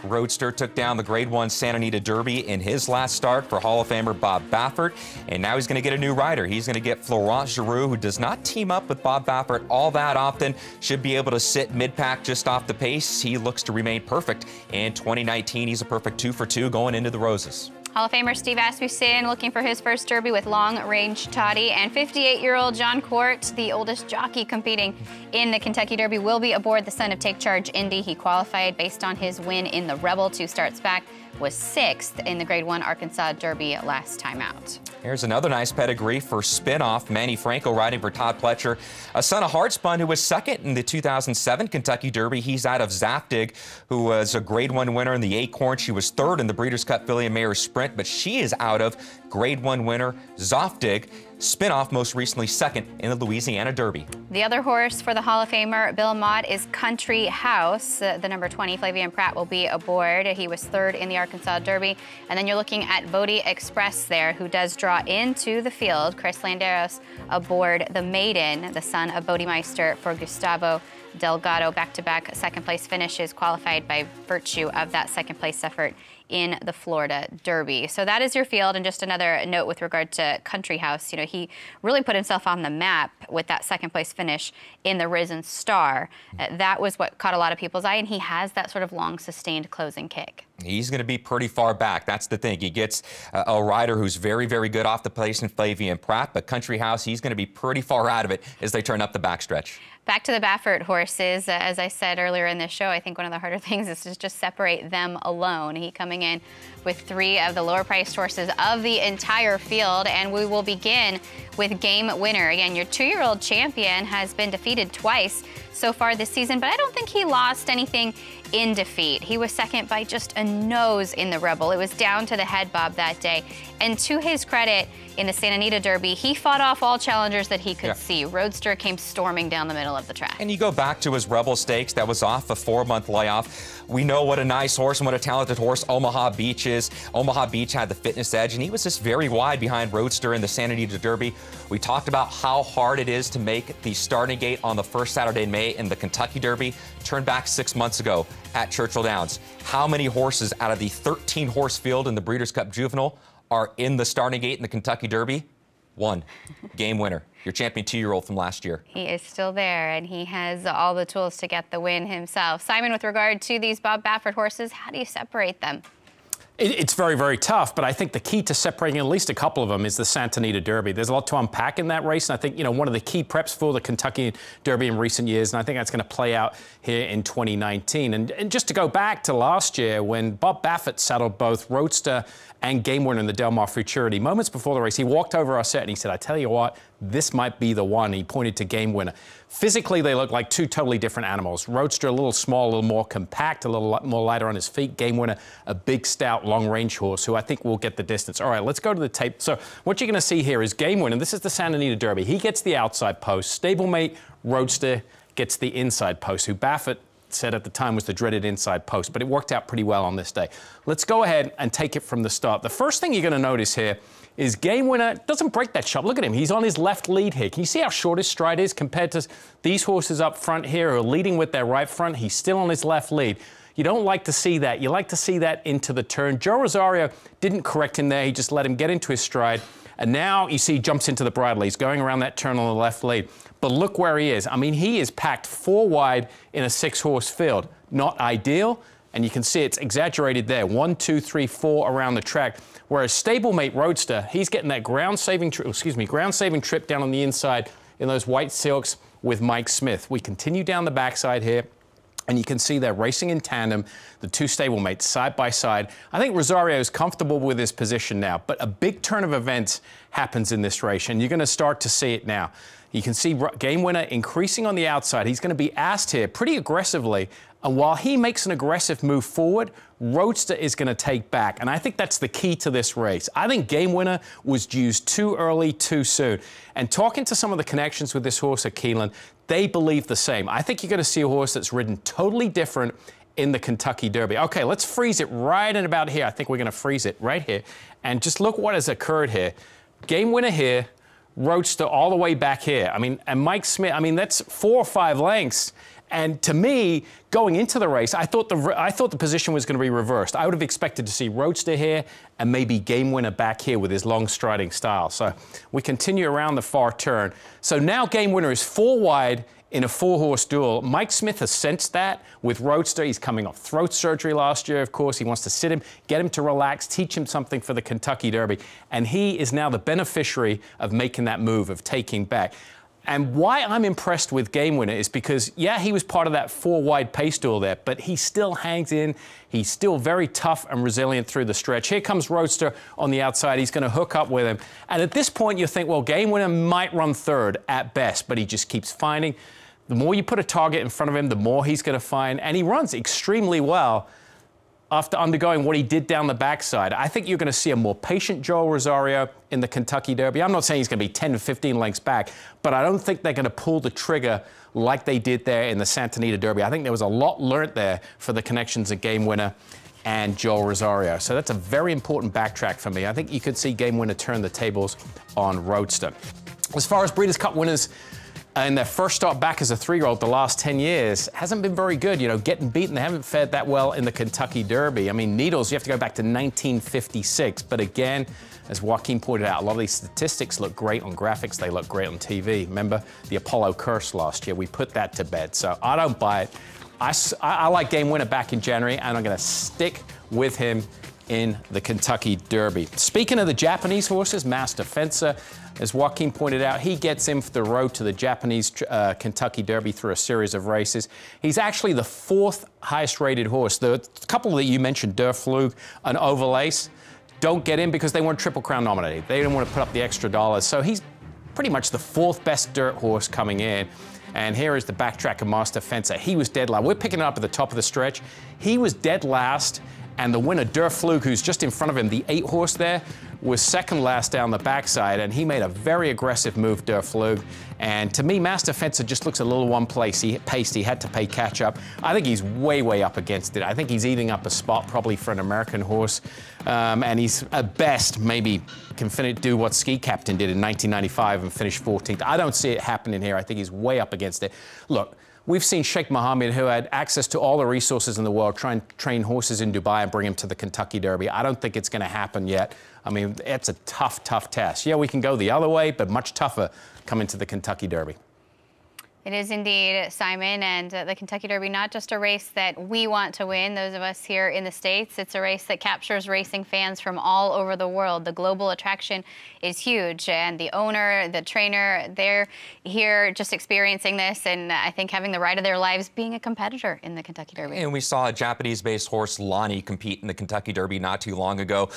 Roadster took down the Grade 1 Santa Anita Derby in his last start for Hall of Famer Bob Baffert, and now he's going to get a new rider. He's going to get Florent Giroux, who does not team up with Bob Baffert all that often, should be able to sit mid-pack just off the pace. He looks to remain perfect in 2019. He's a perfect 2 for 2 going into the Roses. Hall of Famer Steve Asmussen looking for his first Derby with long-range toddy, and 58-year-old John Court, the oldest jockey competing in the Kentucky Derby, will be aboard the son of Take Charge Indy. He qualified based on his win in the Rebel. 2 starts back, was 6th in the Grade 1 Arkansas Derby last time out. Here's another nice pedigree for spinoff. Manny Franco riding for Todd Pletcher, a son of Hartspun, who was 2nd in the 2007 Kentucky Derby. He's out of Zaftig, who was a Grade 1 winner in the Acorn. She was 3rd in the Breeders' Cup Filly and Mare Sprint, but she is out of Grade 1 winner Zaftig. Spinoff most recently 2nd in the Louisiana Derby. The other horse for the Hall of Famer Bill Mott is Country House. The number 20, Flavian Pratt, will be aboard. He was 3rd in the Arkansas Derby. And then you're looking at Bodie Express there, who does draw into the field. Chris Landeros aboard the Maiden, the son of Bodie Meister for Gustavo Delgado. Back-to-back 2nd place finishes qualified by virtue of that 2nd place effort in the Florida Derby. So that is your field. And just another note with regard to Country House, you know, he really put himself on the map with that 2nd place finish in the Risen Star. That was what caught a lot of people's eye, and he has that sort of long sustained closing kick. He's going to be pretty far back. That's the thing. He gets a rider who's very, very good off the pace in Flavian Pratt, but Country House, he's going to be pretty far out of it as they turn up the backstretch. Back to the Baffert horses. As I said earlier in this show, I think one of the harder things is to just separate them alone. He coming coming in with 3 of the lower priced horses of the entire field. And we will begin with Game Winner. Again, your 2-year-old champion has been defeated twice so far this season, but I don't think he lost anything in defeat. He was second by just a nose in the Rebel. It was down to the head bob that day. And to his credit, in the Santa Anita Derby, he fought off all challengers that he could see. Roadster came storming down the middle of the track. And you go back to his Rebel Stakes, that was off a 4-month layoff. We know what a nice horse and what a talented horse Omaha Beach is. Omaha Beach had the fitness edge, and he was just very wide behind Roadster in the Santa Anita Derby. We talked about how hard it is to make the starting gate on the first Saturday in May in the Kentucky Derby. Turned back 6 months ago at Churchill Downs. How many horses out of the 13-horse field in the Breeders' Cup Juvenile are in the starting gate in the Kentucky Derby? 1. Game Winner, your champion 2-year-old from last year. He is still there, and he has all the tools to get the win himself. Simon, with regard to these Bob Baffert horses, how do you separate them? It's very, very tough, but I think the key to separating at least a couple of them is the Santa Anita Derby. There's a lot to unpack in that race, and I think, one of the key preps for the Kentucky Derby in recent years, and I think that's going to play out here in 2019. And just to go back to last year, when Bob Baffert saddled both Roadster and Game Winner in the Del Mar Futurity, moments before the race, he walked over our set and he said, I tell you what, this might be the one. He pointed to Game Winner. Physically, they look like 2 totally different animals. Roadster, a little small, a little more compact, a little more lighter on his feet. Game Winner, a big, stout, long-range horse who I think will get the distance. All right, let's go to the tape. So what you're going to see here is Game Winner. This is the Santa Anita Derby. He gets the outside post. Stablemate Roadster gets the inside post, who Baffert said at the time was the dreaded inside post, but it worked out pretty well on this day. Let's go ahead and take it from the start. The first thing you're going to notice here is Game Winner doesn't break that shot. Look at him. He's on his left lead here. Can you see how short his stride is compared to these horses up front here who are leading with their right front? He's still on his left lead. You don't like to see that. You like to see that into the turn. Joe Rosario didn't correct him there. He just let him get into his stride. And now you see he jumps into the bridle. He's going around that turn on the left lead. But look where he is. I mean, he is packed 4 wide in a 6-horse field. Not ideal. And you can see it's exaggerated there. 1, 2, 3, 4 around the track. Whereas Stablemate Roadster, he's getting that ground-saving trip down on the inside in those white silks with Mike Smith. We continue down the backside here. And you can see they're racing in tandem, the 2 stablemates side by side. I think Rosario is comfortable with his position now, but a big turn of events happens in this race, and you're going to start to see it now. You can see Game Winner increasing on the outside. He's going to be asked here pretty aggressively, and while he makes an aggressive move forward, Roadster is going to take back, and I think that's the key to this race. I think Game Winner was used too early, too soon. And talking to some of the connections with this horse at Keeneland, they believe the same. I think you're going to see a horse that's ridden totally different in the Kentucky Derby. Okay, let's freeze it right in about here. I think we're going to freeze it right here. And just look what has occurred here. Game Winner here, Roadster all the way back here. I mean, and Mike Smith, I mean, that's 4 or 5 lengths. And to me, going into the race, I thought the position was going to be reversed. I would have expected to see Roadster here and maybe Game Winner back here with his long striding style. So we continue around the far turn. So now Game Winner is 4 wide in a 4-horse duel. Mike Smith has sensed that with Roadster. He's coming off throat surgery last year, of course. He wants to sit him, get him to relax, teach him something for the Kentucky Derby. And he is now the beneficiary of making that move, of taking back. And why I'm impressed with Game Winner is because, yeah, he was part of that 4-wide pace duel there, but he still hangs in. He's still very tough and resilient through the stretch. Here comes Roadster on the outside. He's going to hook up with him. And at this point, you think, well, Game Winner might run third at best, but he just keeps finding. The more you put a target in front of him, the more he's going to find. And he runs extremely well after undergoing what he did down the backside. I think you're going to see a more patient Joel Rosario in the Kentucky Derby. I'm not saying he's going to be 10 to 15 lengths back, but I don't think they're going to pull the trigger like they did there in the Santa Anita Derby. I think there was a lot learnt there for the connections of Game Winner and Joel Rosario. So that's a very important backtrack for me. I think you could see Game Winner turn the tables on Roadster. As far as Breeders' Cup winners, and their first start back as a 3-year-old the last 10 years hasn't been very good. You know, getting beaten, they haven't fared that well in the Kentucky Derby. I mean, Needles, you have to go back to 1956. But again, as Joaquin pointed out, a lot of these statistics look great on graphics. They look great on TV. Remember the Apollo curse last year? We put that to bed. So I don't buy it. I like Game Winner back in January, and I'm going to stick with him in the Kentucky Derby. Speaking of the Japanese horses, Master Fencer, As Joaquin pointed out, he gets in for the road to the Japanese Kentucky Derby through a series of races. He's actually the 4th highest rated horse. The couple that you mentioned, Der Flug and Ovalace, don't get in because they weren't Triple Crown nominated. They didn't want to put up the extra dollars. So he's pretty much the 4th best dirt horse coming in. And here is the backtrack of Master Fencer. He was dead last. We're picking it up at the top of the stretch. He was dead last, and the winner, Der Flug, who's just in front of him, the 8 horse there, was second last down the backside, and he made a very aggressive move, Der Flug. And to me, Master Fencer just looks a little one place. He paced, he had to play catch up. I think he's way, way up against it. I think he's eating up a spot probably for an American horse. And he's at best maybe can do what Ski Captain did in 1995 and finish 14th. I don't see it happening here. I think he's way up against it. Look, we've seen Sheikh Mohammed, who had access to all the resources in the world, try and train horses in Dubai and bring him to the Kentucky Derby. I don't think it's going to happen yet. I mean, it's a tough, tough test. Yeah, we can go the other way, but much tougher coming to the Kentucky Derby. It is indeed, Simon, and the Kentucky Derby, not just a race that we want to win, those of us here in the States. It's a race that captures racing fans from all over the world. The global attraction is huge, and the owner, the trainer, they're here just experiencing this, and I think having the ride of their lives being a competitor in the Kentucky Derby. And we saw a Japanese-based horse, Lonnie, compete in the Kentucky Derby not too long ago.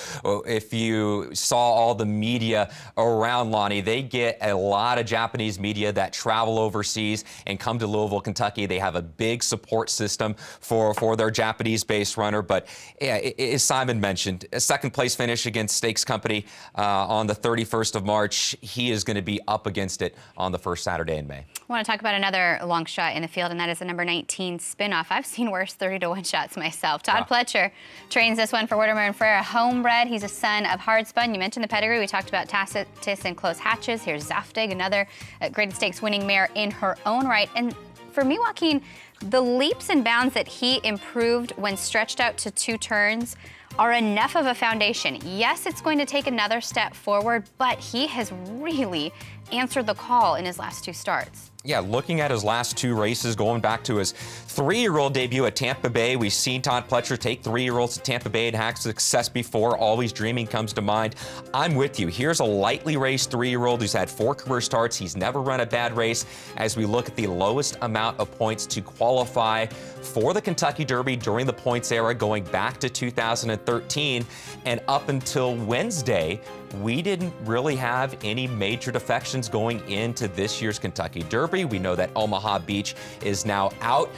If you saw all the media around Lonnie, they get a lot of Japanese media that travel overseas and come to Louisville, Kentucky. They have a big support system for their Japanese-based runner. But yeah, as Simon mentioned, a second-place finish against Stakes Company on the 31st of March. He is going to be up against it on the first Saturday in May. I want to talk about another long shot in the field, and that is the number 19 Spinoff. I've seen worse 30-to-1 shots myself. Todd Pletcher trains this one for Werdemer and Frere, homebred. He's a son of Hardspun. You mentioned the pedigree. We talked about Tacitus and Close Hatches. Here's Zaftig, another Graded Stakes winning mare in her own right. And for me, Joaquin, the leaps and bounds that he improved when stretched out to 2 turns are enough of a foundation. Yes, it's going to take another step forward, but he has really answered the call in his last 2 starts. Yeah, looking at his last 2 races, going back to his 3-year-old debut at Tampa Bay, we've seen Todd Pletcher take 3-year-olds to Tampa Bay and had success before. Always Dreaming comes to mind. I'm with you. Here's a lightly raced 3-year-old who's had 4 career starts. He's never run a bad race. As we look at the lowest amount of points to qualify for the Kentucky Derby during the points era, going back to 2013 and up until Wednesday, we didn't really have any major defections going into this year's Kentucky Derby. We know that Omaha Beach is now out.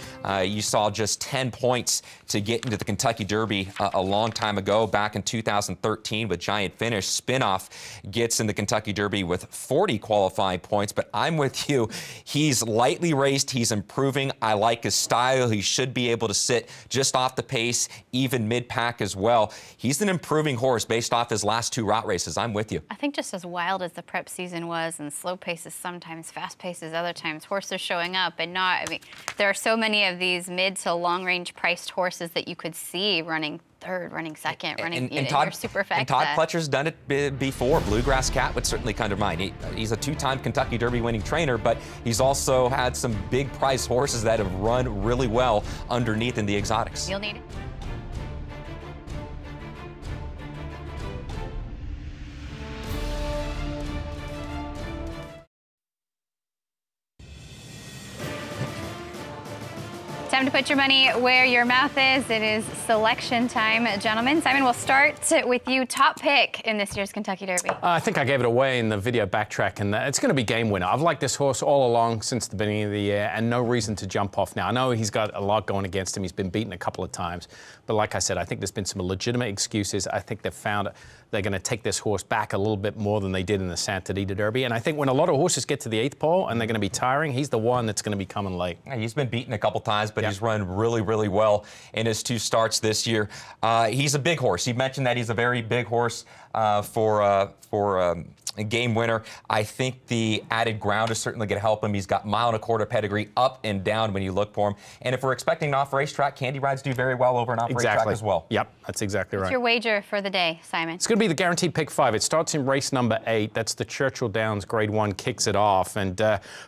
You saw just 10 points to get into the Kentucky Derby a long time ago, back in 2013 with Giant Finish. Spinoff gets in the Kentucky Derby with 40 qualifying points, but I'm with you. He's lightly raced. He's improving. I like his style. He should be able to sit just off the pace, even mid-pack as well. He's an improving horse based off his last 2 route races. I'm with you. I think just as wild as the prep season was, and slow paces sometimes, fast paces other times, horses showing up and not, I mean, there are so many of these mid to long range priced horses that you could see running 3rd, running 2nd, running in your superfecta. And Todd Pletcher's done it before. Bluegrass Cat would certainly come to mind. He's a 2-time Kentucky Derby winning trainer, but he's also had some big price horses that have run really well underneath in the exotics. You'll need it. Time to put your money where your mouth is. It is selection time, gentlemen. Simon, we'll start with you. Top pick in this year's Kentucky Derby. I think I gave it away in the video backtrack, and it's going to be Game Winner. I've liked this horse all along since the beginning of the year, and no reason to jump off now. I know he's got a lot going against him. He's been beaten a couple of times. But like I said, I think there's been some legitimate excuses. I think they've found they're going to take this horse back a little bit more than they did in the Santa Anita Derby. And I think when a lot of horses get to the 8th pole and they're going to be tiring, he's the one that's going to be coming late. Yeah, he's been beaten a couple times, but he's run really, really well in his 2 starts this year. He's a big horse. You mentioned that he's a very big horse for a Game Winner. I think the added ground is certainly going to help him. He's got 1.25 mile pedigree up and down when you look for him. And if we're expecting an off-racetrack, Candy Rides do very well over an off-racetrack as well. Yep, that's exactly right. What's your wager for the day, Simon? It's going to be the guaranteed pick 5. It starts in race number 8. That's the Churchill Downs Grade 1, kicks it off. And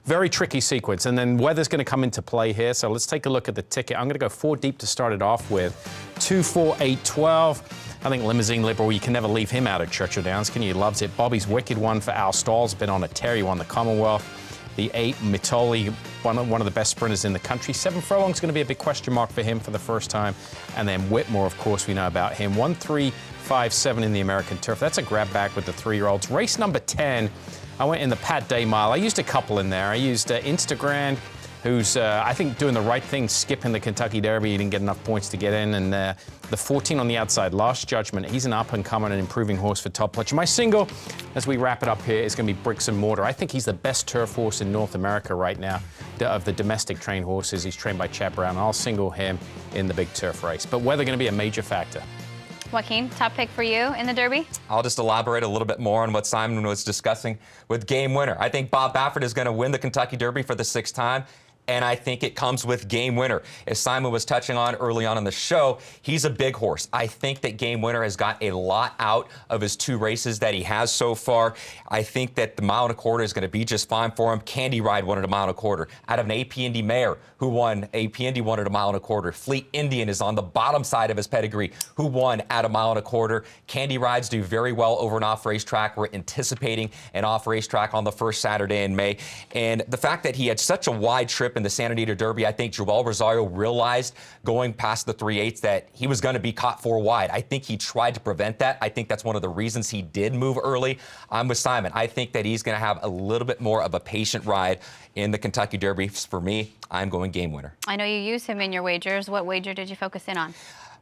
very tricky sequence. And then weather's going to come into play here. So let's take a look at the ticket. I'm going to go 4 deep to start it off with. 2, 4, 8, 12. I think Limousine Liberal, you can never leave him out of Churchill Downs, can you? He loves it. Bobby's Wicked One for Al Stall's been on a tear. He won the Commonwealth. The 8, Mitoli, one of the best sprinters in the country. 7 Furlong's going to be a big question mark for him for the first time. And then Whitmore, of course, we know about him. 1, 3, 5, 7 in the American Turf. That's a grab back with the 3-year-olds. Race number 10, I went in the Pat Day Mile. I used a couple in there. I used Instagram, who's, I think, doing the right thing, skipping the Kentucky Derby. He didn't get enough points to get in. And the 14 on the outside, Last Judgment. He's an up-and-coming and improving horse for Todd Pletcher. My single, as we wrap it up here, is going to be Bricks and Mortar. I think he's the best turf horse in North America right now of the domestic trained horses. He's trained by Chad Brown. I'll single him in the big turf race. But weather going to be a major factor. Joaquin, top pick for you in the Derby? I'll just elaborate a little bit more on what Simon was discussing with Game Winner. I think Bob Baffert is going to win the Kentucky Derby for the 6th time. And I think it comes with Game Winner. As Simon was touching on early on in the show, he's a big horse. I think that Game Winner has got a lot out of his 2 races that he has so far. I think that the 1.25 mile is going to be just fine for him. Candy Ride won at a 1.25 mile. Out of an AP Indy mare who won, AP Indy won at a 1.25 mile. Fleet Indian is on the bottom side of his pedigree, who won at a 1.25 mile. Candy Rides do very well over an off racetrack. We're anticipating an off racetrack on the first Saturday in May. And the fact that he had such a wide trip in the Santa Anita Derby, I think Joel Rosario realized going past the 3/8 that he was going to be caught 4 wide. I think he tried to prevent that. I think that's one of the reasons he did move early. I'm with Simon. I think that he's going to have a little bit more of a patient ride in the Kentucky Derby. For me, I'm going Game Winner. I know you use him in your wagers. What wager did you focus in on?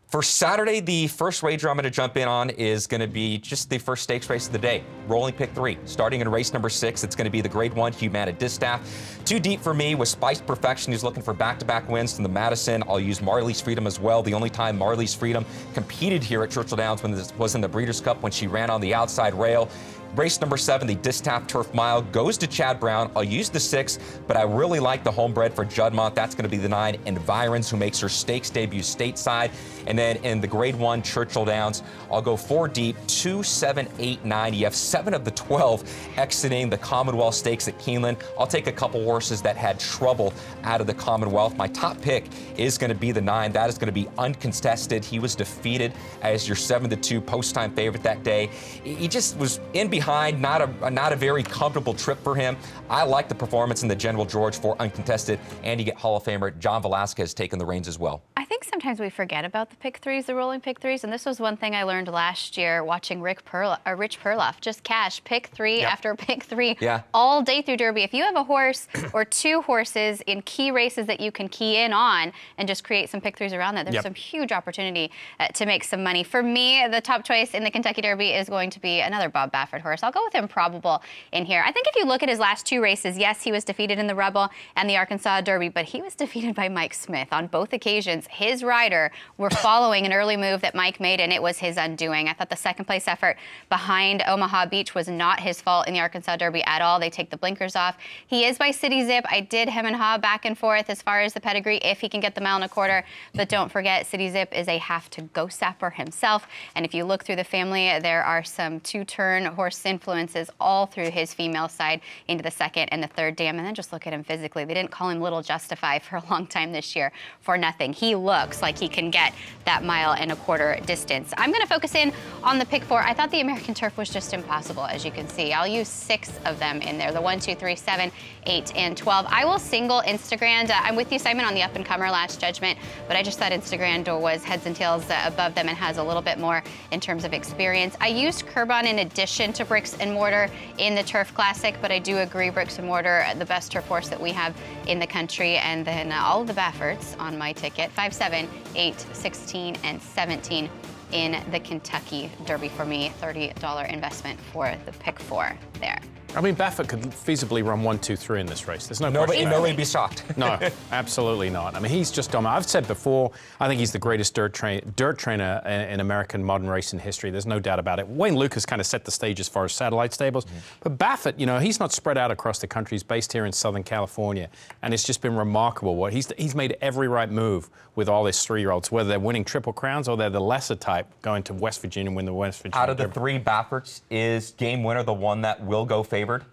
For Saturday, the first wager I'm going to jump in on is going to be just the first stakes race of the day, rolling pick 3. Starting in race number 6, it's going to be the Grade 1 Humana Distaff. Too deep for me with Spiced Perfection, who's looking for back-to-back wins from the Madison. I'll use Marley's Freedom as well. The only time Marley's Freedom competed here at Churchill Downs was in the Breeders' Cup when she ran on the outside rail. Race number 7, the Distaff Turf Mile, goes to Chad Brown. I'll use the 6, but I really like the homebred for Juddmonte. That's going to be the 9, Environs, who makes her stakes debut stateside. And then in the Grade 1 Churchill Downs, I'll go 4 deep, 2, 7, 8, 9. You have 7 of the 12 exiting the Commonwealth Stakes at Keeneland. I'll take a couple horses that had trouble out of the Commonwealth. My top pick is going to be the 9. That is going to be uncontested. He was defeated as your 7-2 post-time favorite that day. He just was in behind, not a very comfortable trip for him. I like the performance in the General George for uncontested, and you get Hall of Famer John Velasquez taking the reins as well. I think sometimes we forget about the pick 3s, the rolling pick 3s, and this was one thing I learned last year watching Rich Perloff. Just cash pick 3 after pick 3 all day through Derby. If you have a horse or 2 horses in key races that you can key in on and just create some pick 3s around that, there's some huge opportunity to make some money. For me, the top choice in the Kentucky Derby is going to be another Bob Baffert horse. I'll go with Improbable in here. I think if you look at his last 2 races, yes, he was defeated in the Rebel and the Arkansas Derby, but he was defeated by Mike Smith on both occasions. His rider were following an early move that Mike made, and it was his undoing. I thought the second place effort behind Omaha Beach was not his fault in the Arkansas Derby at all. They take the blinkers off. He is by City Zip. I did hem and haw back and forth as far as the pedigree if he can get the 1.25 mile, but don't forget City Zip is a have-to-go sapper himself, and if you look through the family, there are some 2-turn horse influences all through his female side into the 2nd and the 3rd dam. And then just look at him physically. They didn't call him Little Justify for a long time this year for nothing. He looks like he can get that 1.25 mile distance. I'm going to focus in on the pick 4. I thought the American Turf was just impossible, as you can see. I'll use 6 of them in there, the 1, 2, 3, 7, 8, and 12. I will single Instagram. I'm with you, Simon, on the up-and-comer Last Judgment, but I just thought Instagram was heads and tails above them and has a little bit more in terms of experience. I used Curbon in addition to Bricks and Mortar in the Turf Classic, but I do agree Bricks and Mortar, the best turf horse that we have in the country. And then all of the Bafferts on my ticket, 5, 7, 8, 16, and 17 in the Kentucky Derby for me. $30 investment for the pick 4 there. I mean, Baffert could feasibly run 1, 2, 3 in this race. There's no question. Nobody'd be shocked. No, absolutely not. I mean, he's just dominant. I've said before, I think he's the greatest dirt trainer in American modern racing history. There's no doubt about it. Wayne Lucas kind of set the stage as far as satellite stables. But Baffert, you know, he's not spread out across the country. He's based here in Southern California. And it's just been remarkable what he's made every right move with all his 3-year-olds, whether they're winning Triple Crowns or they're the lesser type going to West Virginia and win the West Virginia Out of the Derby. 3 Bafferts, is Game Winner the one that will go favored?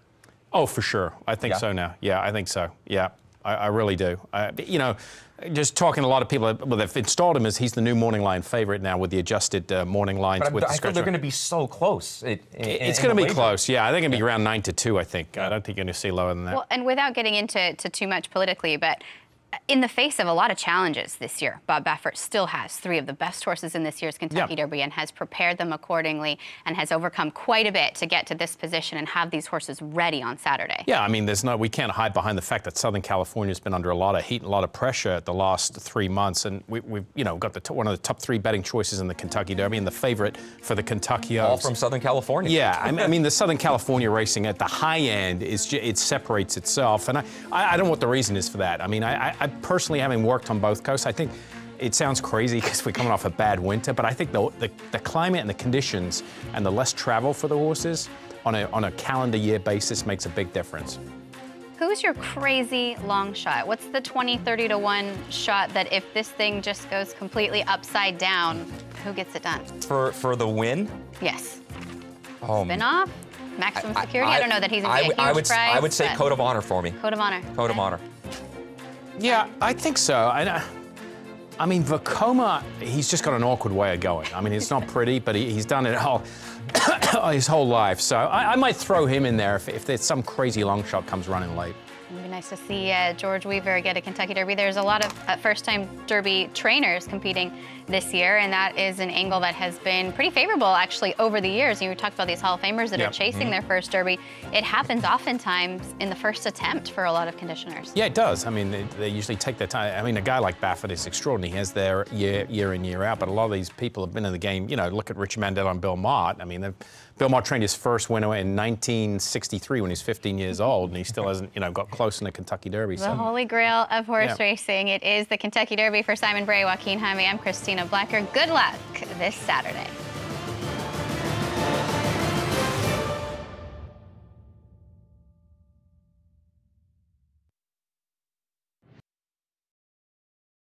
Oh, for sure. I think so now. Yeah, I think so. Yeah. I really do. You know, just talking to a lot of people, well, they've installed him as he's the new morning line favorite now with the adjusted morning lines. But I think they're going to be so close. It's going to be close, yeah. I think it'll be around 9-2, I think. I don't think you're going to see lower than that. Well, and without getting into too much politically, but in the face of a lot of challenges this year, Bob Baffert still has 3 of the best horses in this year's Kentucky Derby and has prepared them accordingly and has overcome quite a bit to get to this position and have these horses ready on Saturday. Yeah, I mean, we can't hide behind the fact that Southern California's been under a lot of heat and a lot of pressure the last 3 months, and we've you know, got one of the top 3 betting choices in the Kentucky Derby and the favorite for the Kentucky Oaks. All from Southern California. Yeah, I mean, the Southern California racing at the high end it separates itself, and I don't know what the reason is for that. I mean, I personally, having worked on both coasts, I think it sounds crazy because we're coming off a bad winter, but I think the climate and the conditions and the less travel for the horses on a calendar year basis makes a big difference. Who's your crazy long shot? What's the 20-30 to 1 shot that if this thing just goes completely upside down, who gets it done? For the win? Yes. Spin off? Maximum security? I don't know that he's going to get a huge prize. I would say Code of Honor for me. Code of Honor. Code of Honor. Yeah, I think so. I mean, Vekoma, he's just got an awkward way of going. I mean, it's not pretty, but he's done it all his whole life. So I might throw him in there if there's some crazy long shot comes running late. It'd be nice to see George Weaver get a Kentucky Derby. There's a lot of first-time Derby trainers competing this year, and that is an angle that has been pretty favorable, actually, over the years. You talked about these Hall of Famers that are chasing their first Derby. It happens oftentimes in the first attempt for a lot of conditioners. Yeah, it does. I mean, they usually take their time. I mean, a guy like Baffert is extraordinary. He has their year in, year out, but a lot of these people have been in the game. You know, look at Richard Mandel and Bill Mott. I mean, Bill Mott trained his first winner in 1963 when he was 15 years old, and he still hasn't, you know, got close in the Kentucky Derby. The holy grail of horse racing. It is the Kentucky Derby for Simon Bray, Joaquin Jaime. I'm Christina Blacker. Good luck this Saturday.